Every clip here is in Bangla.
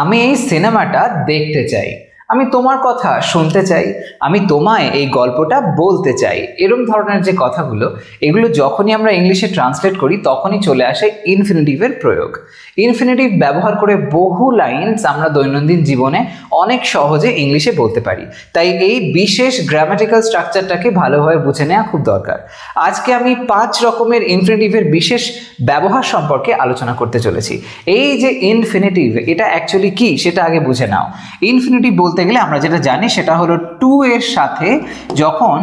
আমি এই সিনেমাটা দেখতে চাই, আমি তোমার কথা শুনতে চাই, আমি তোমায় এই গল্পটা বলতে চাই। এরকম ধরনের যে কথাগুলো, এগুলো যখনই আমরা ইংলিশে ট্রান্সলেট করি তখনই চলে আসে ইনফিনিটিভের প্রয়োগ। ইনফিনিটিভ ব্যবহার করে বহু লাইনস আমরা দৈনন্দিন জীবনে অনেক সহজে ইংলিশে বলতে পারি। তাই এই বিশেষ গ্রামাটিক্যাল স্ট্রাকচারটাকে ভালোভাবে বুঝে নেওয়া খুব দরকার। আজকে আমি 5 রকমের ইনফিনিটিভের বিশেষ ব্যবহার সম্পর্কে আলোচনা করতে চলেছি। এই যে ইনফিনিটিভ, এটা অ্যাকচুয়ালি কি সেটা আগে বুঝে নাও। ইনফিনিটিভ বলতে গেলে আমরা যেটা জানি সেটা হলো টু এর সাথে যখন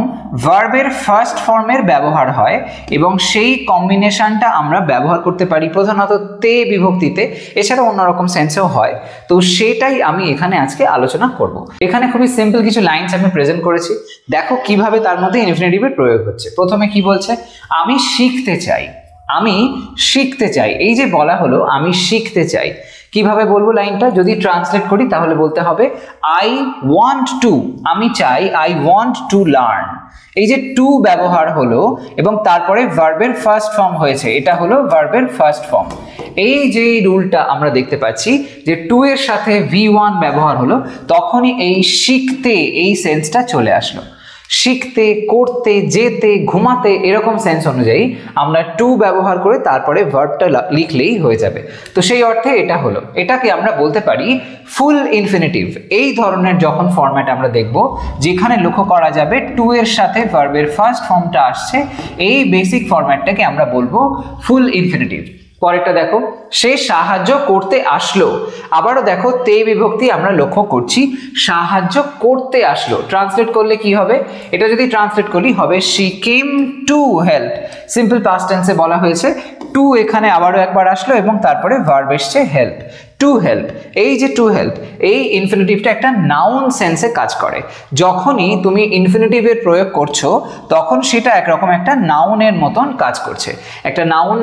ভার্বের ফার্স্ট ফর্মের ব্যবহার হয় এবং সেই কম্বিনেশনটা আমরা ব্যবহার করতে পারি প্রধানত তে বিভক্তিতে, এছাড়া অন্যরকম সেন্সেও হয়। তো সেটাই আমি এখানে আজকে আলোচনা করব। এখানে খুবই সিম্পল কিছু লাইনস আমি প্রেজেন্ট করেছি, দেখো কিভাবে তার মধ্যে ইনফিনিটিভের প্রয়োগ হচ্ছে। প্রথমে কি বলছে, আমি শিখতে চাই। আমি শিখতে চাই, এই যে বলা হলো আমি শিখতে চাই, কিভাবে বলবো লাইনটা? যদি ট্রান্সলেট করি তাহলে বলতে হবে আই ওয়ান্ট টু, আমি চাই, আই ওয়ান্ট টু লার্ন। এই যে টু ব্যবহার হলো এবং তারপরে ভার্বের ফার্স্ট ফর্ম হয়েছে, এটা হলো ভার্বের ফার্স্ট ফর্ম। এই যে রুলটা আমরা দেখতে পাচ্ছি যে টু এর সাথে V1 ব্যবহার হলো, তখনই এই শিখতে এই সেন্সটা চলে আসলো। শিখতে, করতে, যেতে, ঘুমাতে, এরকম সেন্স অনুযায়ী আমরা টু ব্যবহার করে তারপরে ভার্বটা লিখলেই হয়ে যাবে। তো সেই অর্থে এটা হলো, এটাকে আমরা বলতে পারি ফুল ইনফিনিটিভ। এই ধরনের যখন ফরম্যাট আমরা দেখব যেখানে লক্ষ্য করা যাবে টু এর সাথে ভার্বের ফার্স্ট ফর্মটা আসছে, এই বেসিক ফরম্যাটটাকে আমরা বলবো ফুল ইনফিনিটিভ। পরেরটা দেখো, সে সাহায্য করতে আসলো। আবারও দেখো তে বিভক্তি আমরা লক্ষ্য করছি, সাহায্য করতে আসলো। ট্রান্সলেট করলে কি হবে? এটা যদি ট্রান্সলেট করি হবে she came to help. Simple past টেন্সে বলা হয়েছে, টু এখানে আবারও একবার আসলো এবং তারপরে ভার্ব এসছে হেল্প, টু হেল্প। এই যে টু হেল্প, এই ইনফিনিটিভটা একটা নাউন সেন্সে কাজ করে। যখনই তুমি ইনফিনিটিভের প্রয়োগ করছো তখন সেটা একরকম একটা নাউনের মতন কাজ করছে, একটা নাউন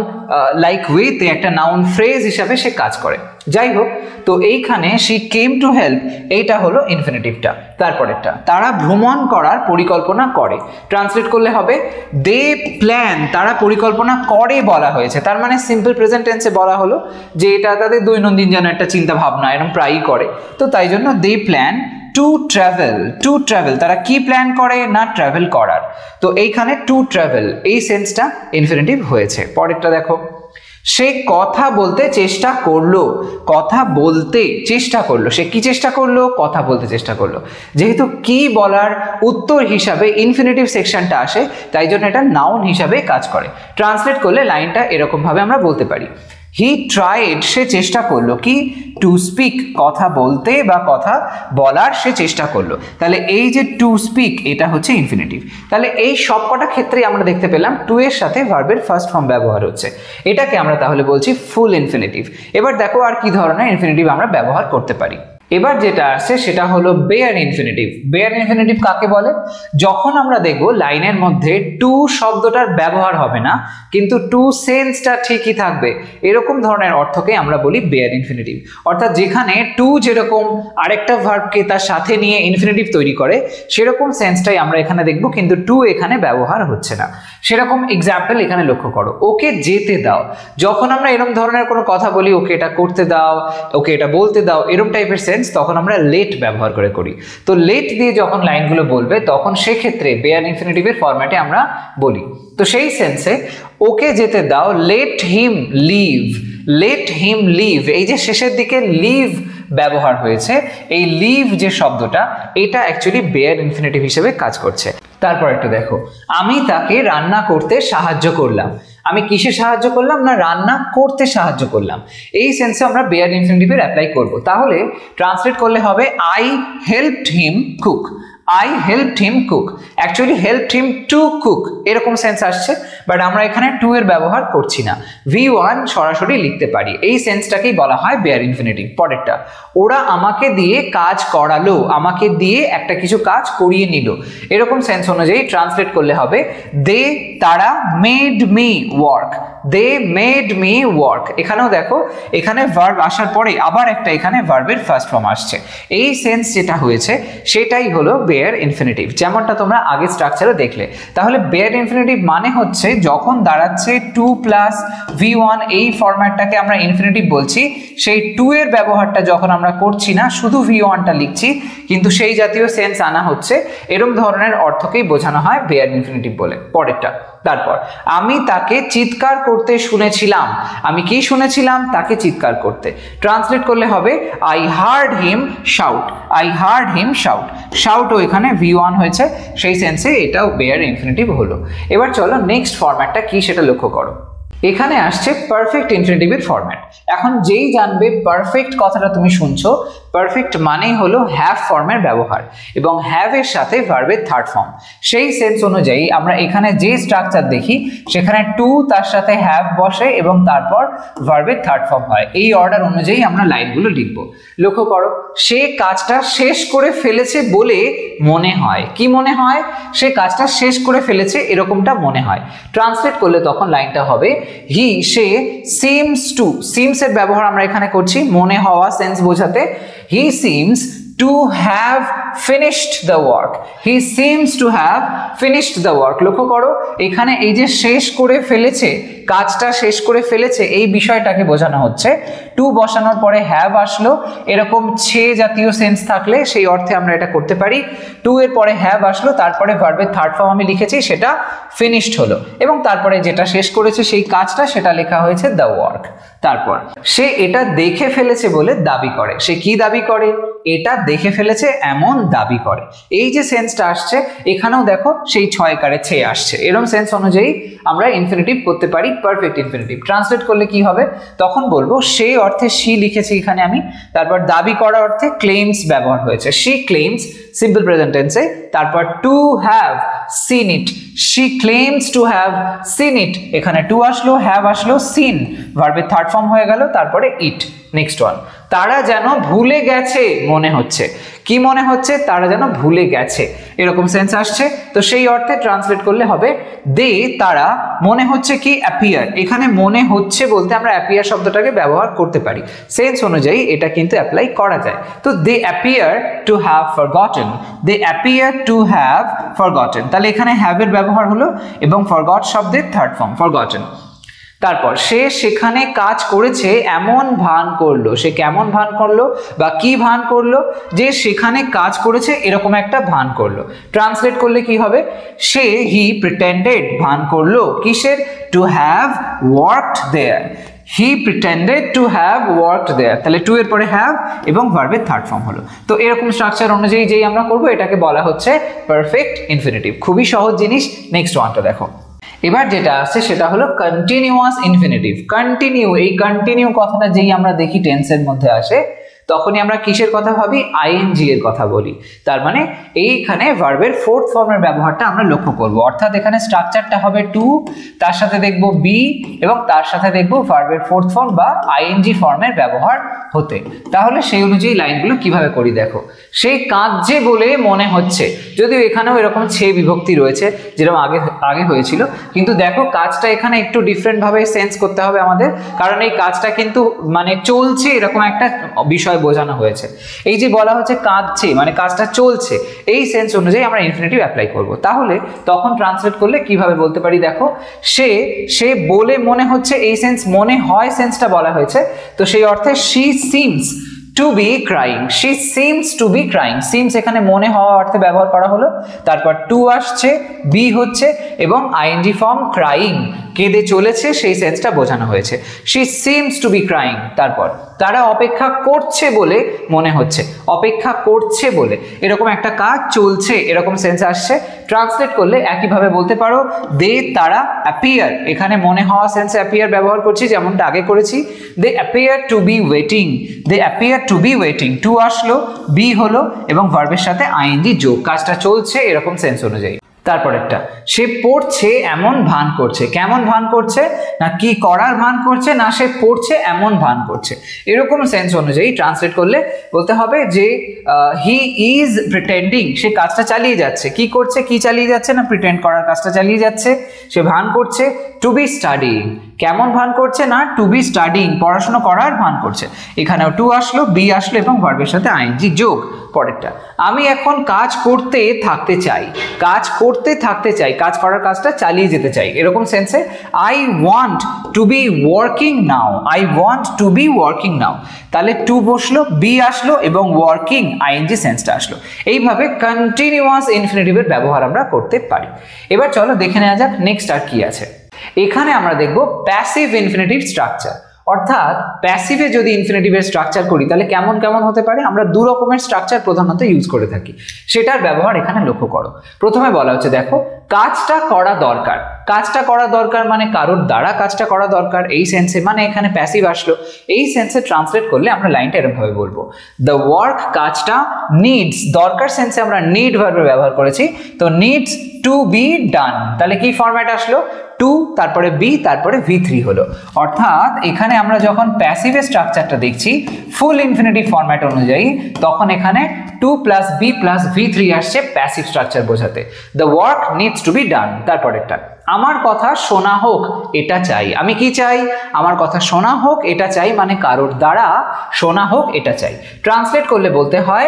লাইক ওয়েতে, একটা নাউন ফ্রেজ হিসাবে সে কাজ করে। যাই হোক, তো এইখানে শি কেম টু হেল্প, এইটা হলো ইনফিনিটিভটা। তারপরেরটা, তারা ভ্রমণ করার পরিকল্পনা করে। ট্রান্সলেট করলে হবে দে প্ল্যান, তারা পরিকল্পনা করে বলা হয়েছে, তার মানে সিম্পল প্রেজেন্ট টেন্সে বলা হলো যে এটা তাদের দৈনন্দিন যেন একটা চিন্তা ভাবনা এরকম প্রায়ই করে। তো তাই জন্য they plan to travel. To travel, তারা কি প্ল্যান করে? না ট্রাভেল করার। তো এইখানে টু ট্রাভেল এই সেন্সটা ইনফিনিটিভ হয়েছে। পরেরটা দেখো, সে কথা বলতে চেষ্টা করলো। কথা বলতে চেষ্টা করলো, সে কি চেষ্টা করলো? কথা বলতে চেষ্টা করলো। যেহেতু কি বলার উত্তর হিসাবে ইনফিনিটিভ সেকশনটা আসে, তাই জন্য এটা নাউন হিসাবে কাজ করে। ট্রান্সলেট করলে লাইনটা এরকম ভাবে আমরা বলতে পারি, হি ট্রাইড, সে চেষ্টা করলো কি? টু স্পিক, কথা বলতে বা কথা বলার সে চেষ্টা করলো। তাহলে এই যে টু স্পিক, এটা হচ্ছে ইনফিনিটিভ। তাহলে এই সবকটা ক্ষেত্রে আমরা দেখতে পেলাম টু এর সাথে ভার্বের ফার্স্ট ফর্ম ব্যবহার হচ্ছে, এটাকে আমরা তাহলে বলছি ফুল ইনফিনিটিভ। এবার দেখো আর কি ধরনের ইনফিনিটিভ আমরা ব্যবহার করতে পারি। এবার যেটা আসছে সেটা হলো বেয়ার ইনফিনিটিভ। বেয়ার ইনফিনিটিভ কাকে বলে? যখন আমরা দেখব লাইনের মধ্যে টু শব্দটার ব্যবহার হবে না কিন্তু টু সেন্সটা ঠিকই থাকবে, এরকম ধরনের অর্থকে আমরা বলি বেয়ার ইনফিনিটিভ। অর্থাৎ যেখানে টু যেরকম আরেকটা ভার্বকে তার সাথে নিয়ে ইনফিনিটিভ তৈরি করে, সেরকম সেন্সটাই আমরা এখানে দেখব, কিন্তু টু এখানে ব্যবহার হচ্ছে না। সেরকম এক্সাম্পল এখানে লক্ষ্য করো, ওকে যেতে দাও। যখন আমরা এরকম ধরনের কোনো কথা বলি, ওকে এটা করতে দাও, ওকে এটা বলতে দাও, এরকম টাইপের সেন্স, তখন আমরা লেট ব্যবহার করে করি। তো লেট দিয়ে যখন লাইনগুলো বলবে তখন সেক্ষেত্রে বেয়ার ইনফিনিটিভের ফরম্যাটে আমরা বলি। তো সেই সেন্সে ওকে যেতে দাও, let him leave. Let him leave, এই যে শেষের দিকে লিভ ব্যবহার হয়েছে, এই লিভ যে শব্দটা, এটা অ্যাকচুয়ালি বেয়ার ইনফিনিটিভ হিসেবে কাজ করছে। তারপর একটু দেখো, আমি তাকে রান্না করতে সাহায্য করলাম। আমি কিসে সাহায্য করলাম? না রান্না করতে সাহায্য করলাম। এই সেন্সে আমরা বেয়ার ইনফিনিটিভের অ্যাপ্লাই করব। তাহলে ট্রান্সলেট করলে হবে I helped him cook. I helped him cook, actually helped him to cook, এরকম সেন্স আসছে, বাট আমরা এখানে টু এর ব্যবহার করছি না, V1 সরাসরি লিখতে পারি। এই সেন্সটাকেই বলা হয় বেয়ার ইনফিনিটিভ। পরেরটা, ওরা আমাকে দিয়ে কাজ করালো, আমাকে দিয়ে একটা কিছু কাজ করিয়ে নিল, এরকম সেন্স অনুযায়ী ট্রান্সলেট করলে হবে দে, তারা made me work. They made me work. এখানেও দেখো, এখানে ভার্ব আসার পরে আবার একটা এখানে ভার্বের ফার্স্ট ফর্ম আসছে। এই সেন্স যেটা হয়েছে সেটাই হলো বেয়ার ইনফিনিটিভ, যেমনটা তোমরা আগে স্ট্রাকচারে দেখলে। তাহলে বেয়ার ইনফিনিটিভ মানে হচ্ছে যখন দাঁড়াচ্ছে 2 প্লাস v1, এই ফরম্যাটটাকে আমরা ইনফিনিটিভ বলছি, সেই 2 এর ব্যবহারটা যখন আমরা করছি না, শুধু v1টা লিখছি, কিন্তু সেই জাতীয় সেন্স আনা হচ্ছে, এরকম ধরনের অর্থকেই বোঝানো হয় বেয়ার ইনফিনিটিভ বলে। পরেরটা, তারপর আমি তাকে চিৎকার করতে শুনেছিলাম। আমি কি শুনেছিলাম? তাকে চিৎকার করতে। ট্রান্সলেট করলে হবে I heard him shout. I heard him shout. শাউটও এখানে v1 হয়েছে, সেই সেন্সে এটাও বেয়ার ইনফিনিটিভ হলো। এবার চলো নেক্সট ফরম্যাটটা কি সেটা লক্ষ্য করো। এখানে আসছে পারফেক্ট ইনফিনিটিভের ফরম্যাট। এখন যেই জানবে পারফেক্ট কথাটা তুমি শুনছো, পারফেক্ট মানেই হলো হ্যাভ ফর্মের ব্যবহার এবং হ্যাভ এর সাথে ভার্বের থার্ড ফর্ম। সেই সেন্স অনুযায়ী আমরা এখানে যে স্ট্রাকচার দেখি সেখানে টু তার সাথে হ্যাভ বসে এবং তারপর ভার্বের থার্ড ফর্ম হয়। এই অর্ডার অনুযায়ী আমরা লাইনগুলো লিখবো। লক্ষ্য করো, সে কাজটা শেষ করে ফেলেছে বলে মনে হয়। কি মনে হয়? সে কাজটা শেষ করে ফেলেছে এরকমটা মনে হয়। ট্রান্সলেট করলে তখন লাইনটা হবে হি, সে, সিমস টু। সিমস এর ব্যবহার আমরা এখানে করছি মনে হওয়া সেন্স বোঝাতে। He seems to have finished the work. He seems to have finished the work. লক্ষ্য করো, এখানে এই যে শেষ করে ফেলেছে, কাজটা শেষ করে ফেলেছে, এই বিষয়টাকে বোঝানো হচ্ছে। টু বসানোর পরে হ্যাভ আসলো, এরকম ছে জাতীয় সেন্স থাকলে সেই অর্থে আমরা এটা করতে পারি। টু এর পরে হ্যাভ আসলো, তারপরে ভার্বের থার্ড ফর্ম আমি লিখেছি, সেটা ফিনিশড হলো, এবং তারপরে যেটা শেষ করেছে সেই কাজটা, সেটা লেখা হয়েছে দ্য ওয়ার্ক। তারপর সে এটা দেখে ফেলেছে বলে দাবি করে। সে কি দাবি করে? এটা দেখে ফেলেছে এমন দাবি করে। এই যে সেন্সটা আসছে, এখানেও দেখো সেই 6 কারে ছে আসছে। এরকম সেন্স অনুযায়ী আমরা ইনফিনিটিভ করতে পারি পারফেক্ট ইনফিনিটিভ। ট্রান্সলেট করলে কি হবে? তখন বলবো সে অর্থে শি লিখেছি এখানে আমি, তারপর দাবি করা অর্থে ক্লেমস ব্যবহার হয়েছে। শি ক্লেমস সিম্পল প্রেজেন্ট টেন্সে, তারপর to have seen it. She claims to have seen ইট, এখানে টু আসলো, হ্যাভ আসলো, সিন ভার্বের থার্ড ফর্ম হয়ে গেল, তারপরে ইট। নেক্সট ওয়ান, তারা যেন ভুলে গেছে মনে হচ্ছে। কি মনে হচ্ছে? তারা যেন ভুলে গেছে, এরকম সেন্স আসছে। তো সেই অর্থে ট্রান্সলেট করলে হবে দে, তারা, মনে হচ্ছে কি অ্যাপিয়ার। এখানে মনে হচ্ছে বলতে আমরা অ্যাপিয়ার শব্দটাকে ব্যবহার করতে পারি, সেন্স অনুযায়ী এটা কিন্তু অ্যাপ্লাই করা যায়। তো they appear to have forgotten. They appear to have forgotten, তাহলে এখানে হ্যাভ এর ব্যবহার হলো এবং ফরগট শব্দের থার্ড ফর্ম ফরগটেন। তারপর সে সেখানে কাজ করেছে এমন ভান করলো। সে কেমন ভান করলো বা কি ভান করলো? যে সেখানে কাজ করেছে এরকম একটা ভান করলো। ট্রান্সলেট করলে কি হবে? সে, হি প্রিটেন্ডেড, ভান করলো কিসের? To have worked there. He pretended to have worked there, তাহলে টু এর পরে হ্যাভ এবং ভার্বের থার্ড ফর্ম হলো। তো এরকম স্ট্রাকচার অনুযায়ী যেই আমরা করবো এটাকে বলা হচ্ছে পারফেক্ট ইনফিনিটিভ। খুবই সহজ জিনিস। নেক্সট ওয়ানটা দেখো। এবার যেটা আছে সেটা হলো কন্টিনিউয়াস ইনফিনিটিভ। কন্টিনিউ, এই কন্টিনিউ কথাটা যেই আমরা দেখি টেন্সের মধ্যে আসে, তখনই আমরা কিসের কথা ভাবি? আইএনজি এর কথা বলি। তার মানে এইখানে ভার্বের ফোর্থ ফর্মের ব্যবহারটা আমরা লক্ষ্য করব। অর্থাৎ এখানে স্ট্রাকচারটা হবে টু, তার সাথে দেখব বি এবং তার সাথে দেখব ভার্বের ফোর্থ ফর্ম বা আইএনজি ফর্মের ব্যবহার হতে। তাহলে সেই অনুযায়ী লাইনগুলো কিভাবে করি দেখো। সেই কাঁদছে বলে মনে হচ্ছে, যদিও এখানেও এরকম ছে বিভক্তি রয়েছে যেরকম আগে হয়েছিল, কিন্তু দেখো কাজটা এখানে একটু ডিফারেন্ট ভাবে সেন্স করতে হবে আমাদের, কারণ এই কাজটা কিন্তু মানে চলছে এরকম একটা বিষয় বোঝানো হয়েছে। এই যে বলা হচ্ছে কাঁদছে মানে কাজটা চলছে, এই সেন্স অনুযায়ী আমরা ইনফিনিটিভ অ্যাপ্লাই করব। তাহলে তখন ট্রান্সলেট করলে কিভাবে বলতে পারি দেখো। সে বলে মনে হচ্ছে, এই সেন্স মনে হয় সেন্সটা বলা হয়েছে। তো সেই অর্থে she seems to be crying. She seems to be crying, seems এখানে মনে হওয়া অর্থে ব্যবহার করা হলো। তারপর টু আসছে, বি হচ্ছে এবং আইএনজি ফর্ম ক্রাইং, কেঁদে চলেছে, সেই সেন্সটা বোঝানো হয়েছে। She seems to be crying. তারপর তারা অপেক্ষা করছে বলে মনে হচ্ছে। অপেক্ষা করছে বলে এরকম একটা কাজ চলছে, এরকম সেন্স আসছে। ট্রান্সলেট করলে একইভাবে বলতে পারো দে, তারা অ্যাপিয়ার। এখানে মনে হওয়া সেন্সে অ্যাপিয়ার ব্যবহার করছি যেমনটা আগে করেছি। They appear to be waiting. They appear to be waiting, to আসলো, বি হলো এবং ভার্বের সাথে আইএনজি যোগ, কাজটা চলছে এরকম সেন্স অনুযায়ী। তারপর একটা, সে পড়ছে এমন ভান করছে। কেমন ভান করছে? না কি করার ভান করছে, না সে পড়ছে এমন ভান করছে। এরকম সেন্স অনুযায়ী ট্রান্সলেট করলে বলতে হবে যে হি ইজ প্রিটেন্ডিং, সে কাজটা চালিয়ে যাচ্ছে। কি করছে? কি চালিয়ে যাচ্ছে? না প্রিটেন্ড করার কাজটা চালিয়ে যাচ্ছে, সে ভান করছে। টু বি স্টাডিং, কেমন ভান করছে না, টু বি স্টাডিং, পড়াশোনা করার ভান করছে। এখানেও টু আসলো, বি আসলো এবং ভার্বের সাথে আইএনজি যোগ। পরেরটা, আমি এখন কাজ করতে থাকতে চাই, কাজ করতে থাকতে চাই, কাজ করার কাজটা চালিয়ে যেতে চাই, এরকম সেন্সে I want to be working now, I want to be working now. তাহলে টু বসলো, বি আসলো এবং ওয়ার্কিং আইএনজি সেন্সটা আসলো। এইভাবে কন্টিনিউয়াস ইনফিনিটিভের ব্যবহার আমরা করতে পারি। এবার চলো দেখে নেওয়া যাক নেক্সট আর কি আছে। এখানে আমরা দেখব প্যাসিভ ইনফিনিটিভ স্ট্রাকচার, অর্থাৎ প্যাসিভে যদি ইনফিনিটিভের স্ট্রাকচার করি তাহলে কেমন কেমন হতে পারে। আমরা দু রকমের স্ট্রাকচার প্রধানত ইউজ করে থাকি, সেটার ব্যবহার এখানে লক্ষ্য করো। প্রথমে বলা হচ্ছে দেখো কাজটা করা দরকার, কাজটা করা দরকার মানে কারোর দ্বারা কাজটা করা দরকার, এই সেন্সে মানে এখানে প্যাসিভ আসলো। এই সেন্সে ট্রান্সলেট করলে আমরা লাইনটা এরকম ভাবে বলবো, দ্য ওয়ার্ক কাজটা নিডস, দরকার সেন্সে আমরা নিড ভার্বের ব্যবহার করেছি, তো নিডস টু বি ডান। তাহলে কি ফরম্যাট আসলো, টু তারপরে বি তারপরে V3 হলো। অর্থাৎ এখানে আমরা যখন প্যাসিভের স্ট্রাকচারটা দেখছি ফুল ইনফিনিটিভ ফরম্যাট অনুযায়ী, তখন এখানে two plus B plus V3 আসছে প্যাসিভ স্ট্রাকচার বোঝাতে। The work needs to be done. তারপরেরটা, আমার কথা শোনা হোক এটা চাই, আমি কি চাই, আমার কথা শোনা হোক এটা চাই মানে কারোর দ্বারা শোনা হোক এটা চাই। ট্রান্সলেট করলে বলতে হয়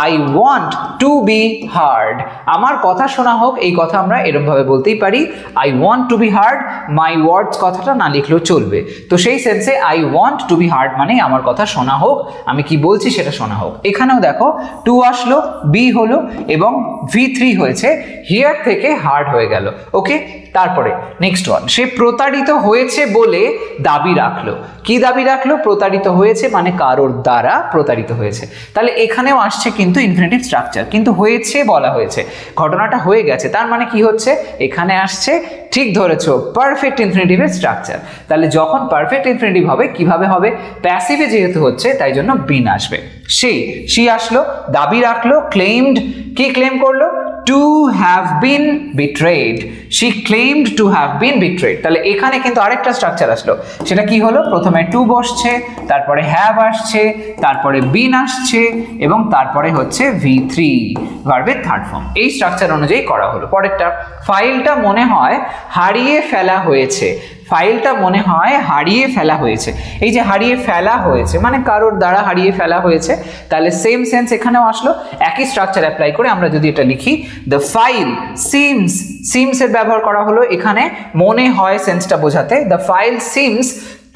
I want to be heard, আমার কথা শোনা হোক, এই কথা আমরা এরকম ভাবে বলতেই পারি, I want to be heard, my words কথাটা না লিখলেও চলবে। তো সেই সেন্সে I want to be heard মানে আমার কথা শোনা হোক, আমি কি বলছি সেটা শোনা হোক। এখানেও দেখো টু আসলো, বি হলো এবং V3 হয়েছে, হিয়ার থেকে হার্ড হয়ে গেল। ওকে, তারপরে নেক্সট ওয়ান, সে প্রতারিত হয়েছে বলে দাবি রাখলো, কি দাবি রাখলো, প্রতারিত হয়েছে মানে কারোর দ্বারা প্রতারিত হয়েছে। তাহলে এখানেও আসছে কিন্তু ইনফিনিটিভ স্ট্রাকচার, কিন্তু হয়েছে বলা হয়েছে, ঘটনাটা হয়ে গেছে, তার মানে কি হচ্ছে, এখানে আসছে ঠিক ধরেছো পারফেক্ট ইনফিনিটিভের স্ট্রাকচার। তাহলে যখন পারফেক্ট ইনফিনিটিভ হবে কিভাবে হবে, প্যাসিভে যেহেতু হচ্ছে তাই জন্য বিন আসবে। সে আসলো, দাবি রাখলো, ক্লেইমড, কি ক্লেম করলো, two have bin betrayed, she claimed to have been betrayed। তাহলে এখানে কিন্তু আরেকটা স্ট্রাকচার আসলো, সেটা কি হলো, প্রথমে টু বসছে, তারপরে হ্যাভ আসছে, তারপরে বিন আসছে এবং তারপরে হচ্ছে V3 ভার্বের থার্ড ফর্ম। এই স্ট্রাকচার অনুযায়ী করা হলো। পরেরটা, ফাইলটা মনে হয় হারিয়ে ফেলা হয়েছে, ফাইলটা মনে হয় হারিয়ে ফেলা হয়েছে। এই যে হারিয়ে ফেলা হয়েছে মানে কারোর দ্বারা হারিয়ে ফেলা হয়েছে, তাহলে সেম সেন্স এখানেও আসলো। একই স্ট্রাকচার অ্যাপ্লাই করে আমরা যদি এটা লিখি, দ্য ফাইল সিমস, সিমস এর ব্যবহার করা হলো এখানে মনে হয় সেন্সটা বোঝাতে, the file seems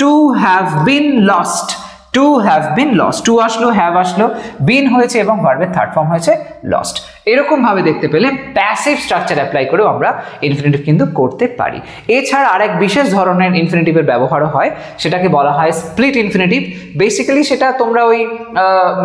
to have been lost, to have been lost, to আসলো, হ্যাভ আসলো, বিন হয়েছে এবং ভার্বের থার্ড ফর্ম হয়েছে লস্ট। এরকম ভাবে দেখতে পেলে প্যাসিভ স্ট্রাকচার অ্যাপ্লাই করেও আমরা ইনফিনিটিভ কিন্তু করতে পারি। এছাড়া আরেক বিশেষ ধরনের ইনফিনিটিভের ব্যবহারও হয়, সেটাকে বলা হয় স্প্লিট ইনফিনিটিভ। বেসিক্যালি সেটা তোমরা ওই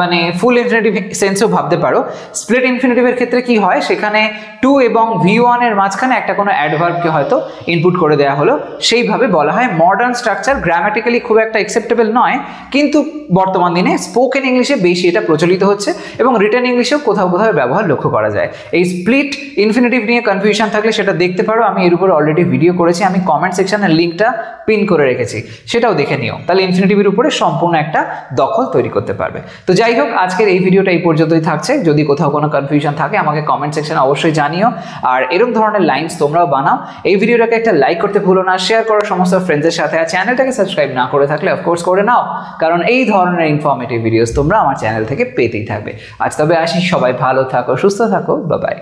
মানে ফুল ইনফিনিটিভ সেন্সও ভাবতে পারো। স্প্লিট ইনফিনিটিভের ক্ষেত্রে কি হয়, সেখানে টু এবং V1 এর মাঝখানে একটা কোনো অ্যাডভার্বকে হয়তো ইনপুট করে দেওয়া হলো, সেইভাবে বলা হয় মডার্ন স্ট্রাকচার। গ্রামাটিক্যালি খুব একটা অ্যাকসেপ্টেবল নয়, কিন্তু বর্তমান দিনে স্পোকেন ইংলিশে বেশি এটা প্রচলিত হচ্ছে এবং রিটেন ইংলিশেও কোথাও কোথাও ব্যবহার লক্ষ্য করা যায়। এই স্প্লিট ইনফিনিটিভ নিয়ে কনফিউশন থাকলে সেটা দেখতে পারো, আমি এর উপর অলরেডি ভিডিও করেছি, আমি কমেন্ট সেকশনের লিঙ্কটা পিন করে রেখেছি, সেটাও দেখে নিও, তাহলে ইনফিনিটিভের উপরে সম্পূর্ণ একটা দখল তৈরি করতে পারবে। তো যাই হোক, আজকের এই ভিডিওটা এই পর্যন্তই থাকছে। যদি কোথাও কোনো কনফিউশন থাকে আমাকে কমেন্ট সেকশনে অবশ্যই জানিও, আর এরকম ধরনের লাইনস তোমরাও বানাও। এই ভিডিওটাকে একটা লাইক করতে ভুলো না, শেয়ার করো সমস্ত ফ্রেন্ডসদের সাথে, আর চ্যানেলটাকে সাবস্ক্রাইব না করে থাকলে অফকোর্স করে নাও, কারণ এই ধরনের ইনফরমেটিভ ভিডিওস তোমরা আমার চ্যানেল থেকে পেতেই থাকবে। আজ তবে আসি, সবাই ভালো থাকো, সুস্থ থাকো, বাই বাই।